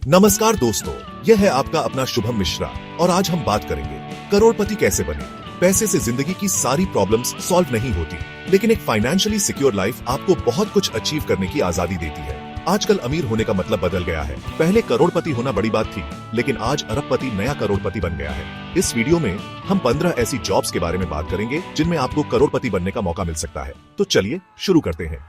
नमस्कार दोस्तों, यह है आपका अपना शुभम मिश्रा और आज हम बात करेंगे करोड़पति कैसे बने। पैसे से जिंदगी की सारी प्रॉब्लम्स सॉल्व नहीं होती, लेकिन एक फाइनेंशियली सिक्योर लाइफ आपको बहुत कुछ अचीव करने की आजादी देती है। आजकल अमीर होने का मतलब बदल गया है। पहले करोड़पति होना बड़ी बात थी, लेकिन आज अरबपति नया करोड़पति बन गया है। इस वीडियो में हम 15 ऐसी जॉब्स के बारे में बात करेंगे जिनमें आपको करोड़पति बनने का मौका मिल सकता है। तो चलिए शुरू करते हैं।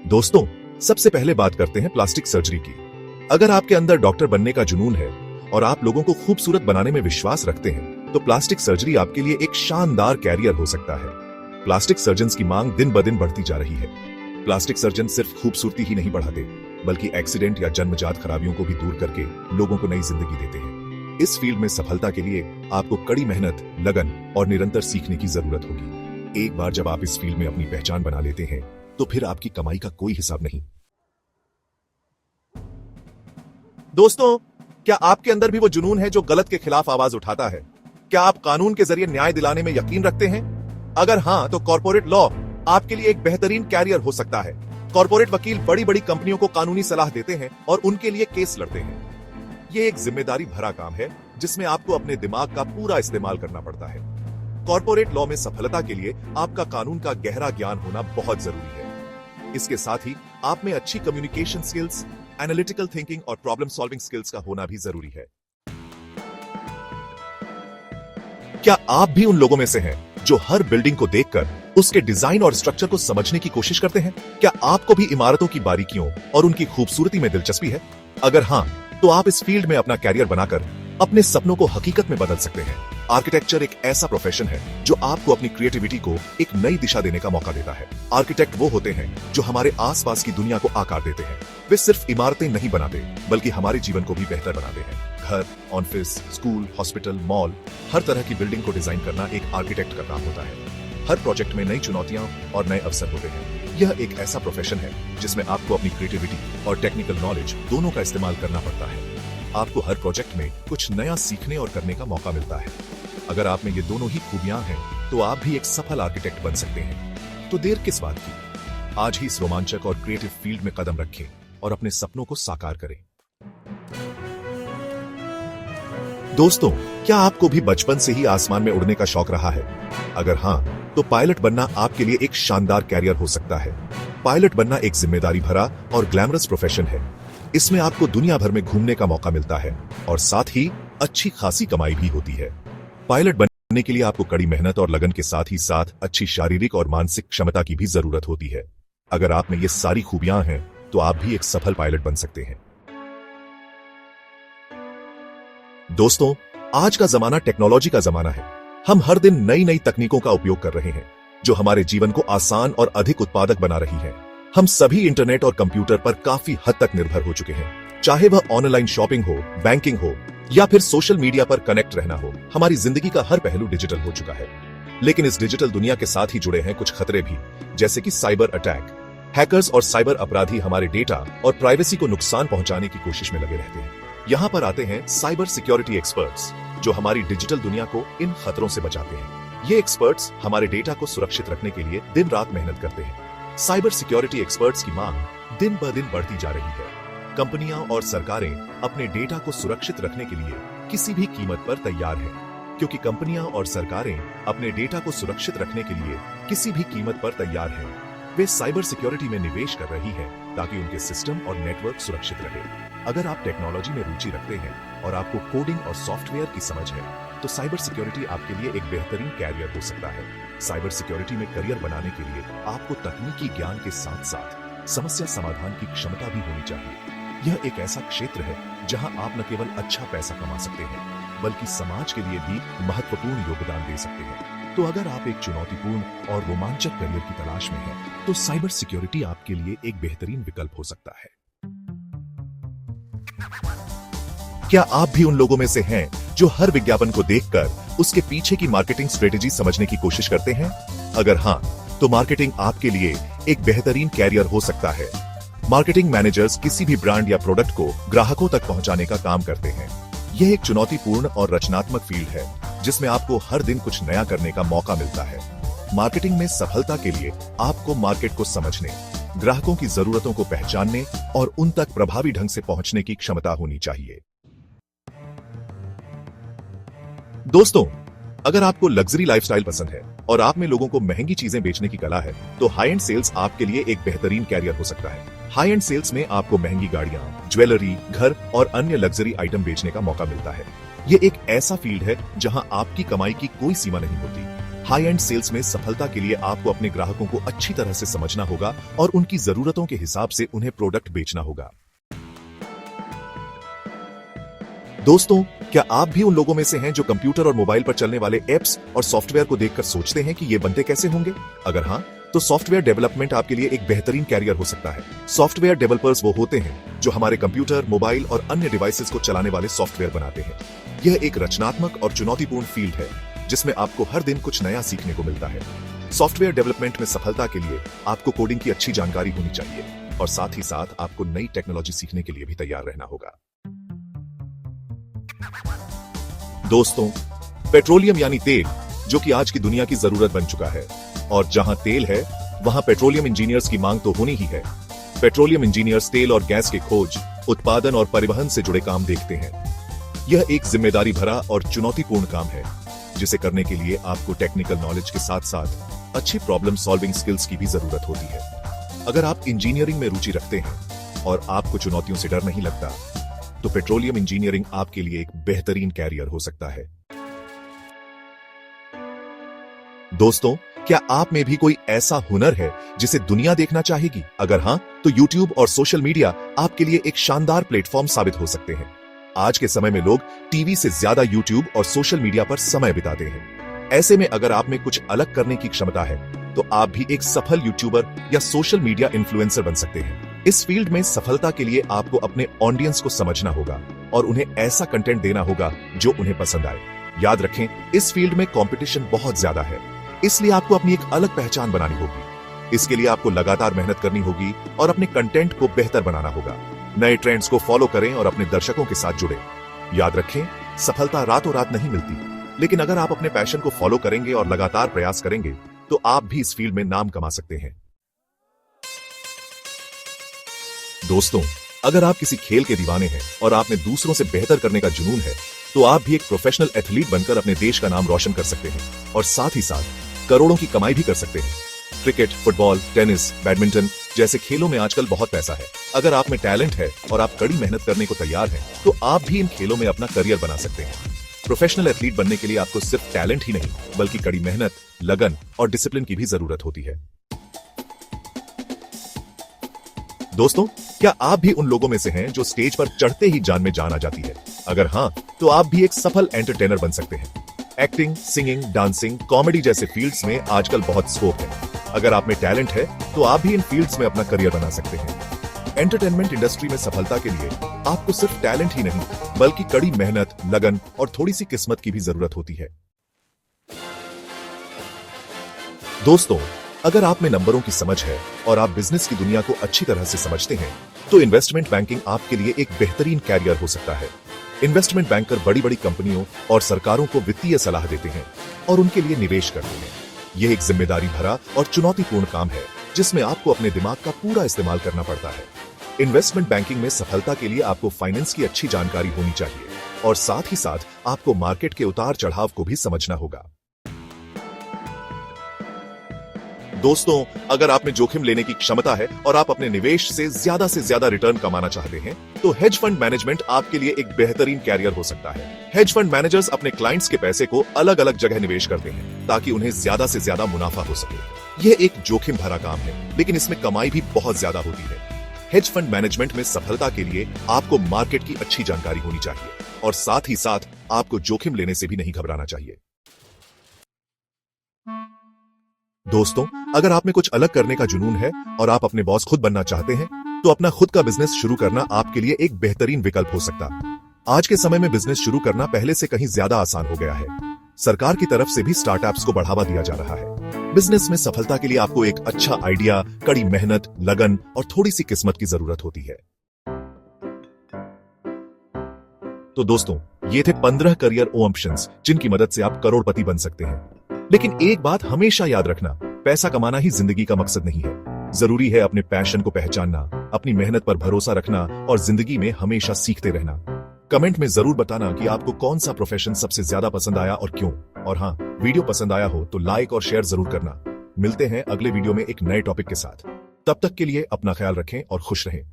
दोस्तों, सबसे पहले बात करते हैं प्लास्टिक सर्जरी की। अगर आपके अंदर डॉक्टर बनने का जुनून है और आप लोगों को खूबसूरत बनाने में विश्वास रखते हैं, तो प्लास्टिक सर्जरी आपके लिए एक शानदार कैरियर हो सकता है। प्लास्टिक सर्जन्स की मांग दिन ब दिन बढ़ती जा रही है। प्लास्टिक सर्जन सिर्फ खूबसूरती ही नहीं बढ़ाते, बल्कि एक्सीडेंट या जन्मजात खराबियों को भी दूर करके लोगों को नई जिंदगी देते हैं। इस फील्ड में सफलता के लिए आपको कड़ी मेहनत, लगन और निरंतर सीखने की जरूरत होगी। एक बार जब आप इस फील्ड में अपनी पहचान बना लेते हैं, तो फिर आपकी कमाई का कोई हिसाब नहीं। दोस्तों, क्या आपके अंदर भी वो जुनून है जो गलत के खिलाफ आवाज उठाता है? क्या आप कानून के जरिए न्याय दिलाने में यकीन रखते हैं? अगर हां, तो कॉर्पोरेट लॉ आपके लिए एक बेहतरीन कैरियर हो सकता है। कॉर्पोरेट वकील बड़ी बड़ी कंपनियों को कानूनी सलाह देते हैं और उनके लिए केस लड़ते हैं। यह एक जिम्मेदारी भरा काम है जिसमें आपको अपने दिमाग का पूरा इस्तेमाल करना पड़ता है। कॉर्पोरेट लॉ में सफलता के लिए आपका कानून का गहरा ज्ञान होना बहुत जरूरी है। इसके साथ ही आप में अच्छी कम्युनिकेशन स्किल्स, एनालिटिकल थिंकिंग और प्रॉब्लम सॉल्विंग स्किल्स का होना भी जरूरी है। क्या आप भी उन लोगों में से हैं जो हर बिल्डिंग को देखकर उसके डिजाइन और स्ट्रक्चर को समझने की कोशिश करते हैं? क्या आपको भी इमारतों की बारीकियों और उनकी खूबसूरती में दिलचस्पी है? अगर हां, तो आप इस फील्ड में अपना कैरियर बनाकर अपने सपनों को हकीकत में बदल सकते हैं। आर्किटेक्चर एक ऐसा प्रोफेशन है जो आपको अपनी क्रिएटिविटी को एक नई दिशा देने का मौका देता है। आर्किटेक्ट वो होते हैं जो हमारे आसपास की दुनिया को आकार देते हैं। वे सिर्फ इमारतें नहीं बनाते, बल्कि हमारे जीवन को भी बेहतर बनाते हैं। घर, ऑफिस, स्कूल, हॉस्पिटल, मॉल, हर तरह की बिल्डिंग को डिजाइन करना एक आर्किटेक्ट का काम होता है। हर प्रोजेक्ट में नई चुनौतियां और नए अवसर होते हैं। यह एक ऐसा प्रोफेशन है जिसमें आपको अपनी क्रिएटिविटी और टेक्निकल नॉलेज दोनों का इस्तेमाल करना पड़ता है। आपको हर प्रोजेक्ट में कुछ नया सीखने और करने का मौका मिलता है। अगर आप में ये दोनों ही खूबियां हैं, तो आप भी एक सफल आर्किटेक्ट बन सकते हैं। तो देर किस बात की? आज ही इस रोमांचक और क्रिएटिव फील्ड में कदम रखें और अपने सपनों को साकार करें। दोस्तों, क्या आपको भी बचपन से ही आसमान में उड़ने का शौक रहा है? अगर हां, तो पायलट बनना आपके लिए एक शानदार कैरियर हो सकता है। पायलट बनना एक जिम्मेदारी भरा और ग्लैमरस प्रोफेशन है। इसमें आपको दुनिया भर में घूमने का मौका मिलता है और साथ ही अच्छी खासी कमाई भी होती है। पायलट बनने के लिए आपको कड़ी मेहनत और लगन के साथ ही साथ अच्छी शारीरिक और मानसिक क्षमता की भी जरूरत होती है। अगर आप में ये सारी खूबियां हैं, तो आप भी एक सफल पायलट बन सकते हैं। दोस्तों, आज का जमाना टेक्नोलॉजी का जमाना है। हम हर दिन नई नई तकनीकों का उपयोग कर रहे हैं, जो हमारे जीवन को आसान और अधिक उत्पादक बना रही है। हम सभी इंटरनेट और कंप्यूटर पर काफी हद तक निर्भर हो चुके हैं। चाहे वह ऑनलाइन शॉपिंग हो, बैंकिंग हो या फिर सोशल मीडिया पर कनेक्ट रहना हो, हमारी जिंदगी का हर पहलू डिजिटल हो चुका है। लेकिन इस डिजिटल दुनिया के साथ ही जुड़े हैं कुछ खतरे भी, जैसे कि साइबर अटैक। हैकर्स और साइबर अपराधी हमारे डेटा और प्राइवेसी को नुकसान पहुंचाने की कोशिश में लगे रहते हैं। यहाँ पर आते हैं साइबर सिक्योरिटी एक्सपर्ट्स, जो हमारी डिजिटल दुनिया को इन खतरों से बचाते हैं। ये एक्सपर्ट्स हमारे डेटा को सुरक्षित रखने के लिए दिन रात मेहनत करते हैं। साइबर सिक्योरिटी एक्सपर्ट्स की मांग दिन ब दिन बढ़ती जा रही है। कंपनियां और सरकारें अपने डेटा को सुरक्षित रखने के लिए किसी भी कीमत पर तैयार हैं, क्योंकि कंपनियां और सरकारें अपने डेटा को सुरक्षित रखने के लिए किसी भी कीमत पर तैयार हैं। वे साइबर सिक्योरिटी में निवेश कर रही हैं ताकि उनके सिस्टम और नेटवर्क सुरक्षित रहे। अगर आप टेक्नोलॉजी में रुचि रखते हैं और आपको कोडिंग और सॉफ्टवेयर की समझ है, तो साइबर सिक्योरिटी आपके लिए एक बेहतरीन कैरियर हो सकता है। साइबर सिक्योरिटी में करियर बनाने के लिए आपको तकनीकी ज्ञान के साथ साथ समस्या समाधान की क्षमता भी होनी चाहिए। यह एक ऐसा क्षेत्र है जहां आप न केवल अच्छा पैसा कमा सकते हैं, बल्कि समाज के लिए भी महत्वपूर्ण योगदान दे सकते हैं। तो अगर आप एक चुनौतीपूर्ण और रोमांचक करियर की तलाश में हैं, तो साइबर सिक्योरिटी आपके लिए एक बेहतरीन विकल्प हो सकता है। क्या आप भी उन लोगों में से हैं जो हर विज्ञापन को देखकर उसके पीछे की मार्केटिंग स्ट्रेटेजी समझने की कोशिश करते हैं? अगर हां, तो मार्केटिंग आपके लिए एक बेहतरीन कैरियर हो सकता है। मार्केटिंग मैनेजर्स किसी भी ब्रांड या प्रोडक्ट को ग्राहकों तक पहुंचाने का काम करते हैं। यह एक चुनौतीपूर्ण और रचनात्मक फील्ड है जिसमें आपको हर दिन कुछ नया करने का मौका मिलता है। मार्केटिंग में सफलता के लिए आपको मार्केट को समझने, ग्राहकों की जरूरतों को पहचानने और उन तक प्रभावी ढंग से पहुंचने की क्षमता होनी चाहिए। दोस्तों, अगर आपको लग्जरी लाइफस्टाइल पसंद है और आप में लोगों को महंगी चीजें बेचने की कला है, तो हाई एंड सेल्स आपके लिए एक बेहतरीन कैरियर हो सकता है। हाई एंड सेल्स में आपको महंगी गाड़ियां, ज्वेलरी, घर और अन्य लग्जरी आइटम बेचने का मौका मिलता है। ये एक ऐसा फील्ड है जहां आपकी कमाई की कोई सीमा नहीं होती। हाई एंड सेल्स में सफलता के लिए आपको अपने ग्राहकों को अच्छी तरह से समझना होगा और उनकी जरूरतों के हिसाब से उन्हें प्रोडक्ट बेचना होगा। दोस्तों, क्या आप भी उन लोगों में से हैं जो कंप्यूटर और मोबाइल पर चलने वाले एप्स और सॉफ्टवेयर को देखकर सोचते हैं कि ये बनते कैसे होंगे? अगर हाँ, तो सॉफ्टवेयर डेवलपमेंट आपके लिए एक बेहतरीन कैरियर हो सकता है। सॉफ्टवेयर डेवलपर्स वो होते हैं जो हमारे कंप्यूटर, मोबाइल और अन्य डिवाइसेस को चलाने वाले सॉफ्टवेयर बनाते हैं। यह एक रचनात्मक और चुनौतीपूर्ण फील्ड है जिसमें आपको हर दिन कुछ नया सीखने को मिलता है। सॉफ्टवेयर डेवलपमेंट में सफलता के लिए आपको कोडिंग की अच्छी जानकारी होनी चाहिए और साथ ही साथ आपको नई टेक्नोलॉजी सीखने के लिए भी तैयार रहना होगा। दोस्तों, पेट्रोलियम यानी तेल, जो कि आज की दुनिया की जरूरत बन चुका है, और जहां तेल है वहां पेट्रोलियम इंजीनियर्स की मांग तो होनी ही है। पेट्रोलियम इंजीनियर्स तेल और गैस के खोज, उत्पादन और परिवहन से जुड़े काम देखते हैं। यह एक जिम्मेदारी भरा और चुनौतीपूर्ण काम है जिसे करने के लिए आपको टेक्निकल नॉलेज के साथ साथ अच्छी प्रॉब्लम सॉल्विंग स्किल्स की भी जरूरत होती है। अगर आप इंजीनियरिंग में रुचि रखते हैं और आपको चुनौतियों से डर नहीं लगता, तो पेट्रोलियम इंजीनियरिंग आपके लिए एक बेहतरीन कैरियर हो सकता है। दोस्तों, क्या आप में भी कोई ऐसा हुनर है जिसे दुनिया देखना चाहेगी? अगर हां, तो YouTube और सोशल मीडिया आपके लिए एक शानदार प्लेटफॉर्म साबित हो सकते हैं। आज के समय में लोग टीवी से ज्यादा YouTube और सोशल मीडिया पर समय बिताते हैं। ऐसे में अगर आप में कुछ अलग करने की क्षमता है, तो आप भी एक सफल यूट्यूबर या सोशल मीडिया इन्फ्लुएंसर बन सकते हैं। इस फील्ड में सफलता के लिए आपको अपने ऑडियंस को समझना होगा और उन्हें ऐसा कंटेंट देना होगा जो उन्हें पसंद आए। याद रखें, इस फील्ड में कंपटीशन बहुत ज्यादा है, इसलिए आपको अपनी एक अलग पहचान बनानी होगी। इसके लिए आपको लगातार मेहनत करनी होगी और अपने कंटेंट को बेहतर बनाना होगा। नए ट्रेंड्स को फॉलो करें और अपने दर्शकों के साथ जुड़ें। याद रखें, सफलता रातों रात नहीं मिलती, लेकिन अगर आप अपने पैशन को फॉलो करेंगे और लगातार प्रयास करेंगे, तो आप भी इस फील्ड में नाम कमा सकते हैं। दोस्तों, अगर आप किसी खेल के दीवाने हैं और आप में दूसरों से बेहतर करने का जुनून है, तो आप भी एक प्रोफेशनल एथलीट बनकर अपने देश का नाम रोशन कर सकते हैं और साथ ही साथ करोड़ों की कमाई भी कर सकते हैं। क्रिकेट, फुटबॉल, टेनिस, बैडमिंटन जैसे खेलों में आजकल बहुत पैसा है। अगर आप में टैलेंट है और आप कड़ी मेहनत करने को तैयार हैं, तो आप भी इन खेलों में अपना करियर बना सकते हैं। प्रोफेशनल एथलीट बनने के लिए आपको सिर्फ टैलेंट ही नहीं, बल्कि कड़ी मेहनत, लगन और डिसिप्लिन की भी जरूरत होती है। दोस्तों, क्या आप भी उन लोगों में से हैं जो स्टेज पर चढ़ते ही जान में जान आ जाती है? अगर हां, तो आप भी एक सफल एंटरटेनर बन सकते हैं। एक्टिंग, सिंगिंग, डांसिंग, कॉमेडी जैसे फील्ड्स में आजकल बहुत स्कोप है। अगर आप में टैलेंट है, तो आप भी इन फील्ड्स में अपना करियर बना सकते हैं। एंटरटेनमेंट इंडस्ट्री में सफलता के लिए आपको सिर्फ टैलेंट ही नहीं, बल्कि कड़ी मेहनत, लगन और थोड़ी सी किस्मत की भी जरूरत होती है। दोस्तों, अगर आप में नंबरों की समझ है और आप बिजनेस की दुनिया को अच्छी तरह से समझते हैं, तो इन्वेस्टमेंट बैंकिंग आपके लिए एक बेहतरीन कैरियर हो सकता है। इन्वेस्टमेंट बैंकर बड़ी बड़ी कंपनियों और सरकारों को वित्तीय सलाह देते हैं और उनके लिए निवेश करते हैं। यह एक जिम्मेदारी भरा और चुनौतीपूर्ण काम है जिसमें आपको अपने दिमाग का पूरा इस्तेमाल करना पड़ता है। इन्वेस्टमेंट बैंकिंग में सफलता के लिए आपको फाइनेंस की अच्छी जानकारी होनी चाहिए और साथ ही साथ आपको मार्केट के उतार चढ़ाव को भी समझना होगा। दोस्तों, अगर आप में जोखिम लेने की क्षमता है और आप अपने निवेश से ज्यादा रिटर्न कमाना चाहते हैं, तो हेज फंड मैनेजमेंट आपके लिए एक बेहतरीन कैरियर हो सकता है। हेज फंड मैनेजर्स अपने क्लाइंट्स के पैसे को अलग अलग जगह निवेश करते हैं ताकि उन्हें ज्यादा से ज्यादा मुनाफा हो सके। यह एक जोखिम भरा काम है, लेकिन इसमें कमाई भी बहुत ज्यादा होती है। हेज फंड मैनेजमेंट में सफलता के लिए आपको मार्केट की अच्छी जानकारी होनी चाहिए और साथ ही साथ आपको जोखिम लेने से भी नहीं घबराना चाहिए। दोस्तों, अगर आप में कुछ अलग करने का जुनून है और आप अपने बॉस खुद बनना चाहते हैं, तो अपना खुद का बिजनेस शुरू करना आपके लिए एक बेहतरीन विकल्प हो सकता है। आज के समय में बिजनेस शुरू करना पहले से कहीं ज्यादा आसान हो गया है। सरकार की तरफ से भी स्टार्टअप्स को बढ़ावा दिया जा रहा है। बिजनेस में सफलता के लिए आपको एक अच्छा आइडिया, कड़ी मेहनत, लगन और थोड़ी सी किस्मत की जरूरत होती है। तो दोस्तों, ये थे 15 करियर ऑप्शंस जिनकी मदद से आप करोड़पति बन सकते हैं। लेकिन एक बात हमेशा याद रखना, पैसा कमाना ही जिंदगी का मकसद नहीं है। जरूरी है अपने पैशन को पहचानना, अपनी मेहनत पर भरोसा रखना और जिंदगी में हमेशा सीखते रहना। कमेंट में जरूर बताना कि आपको कौन सा प्रोफेशन सबसे ज्यादा पसंद आया और क्यों। और हाँ, वीडियो पसंद आया हो तो लाइक और शेयर जरूर करना। मिलते हैं अगले वीडियो में एक नए टॉपिक के साथ। तब तक के लिए अपना ख्याल रखें और खुश रहें।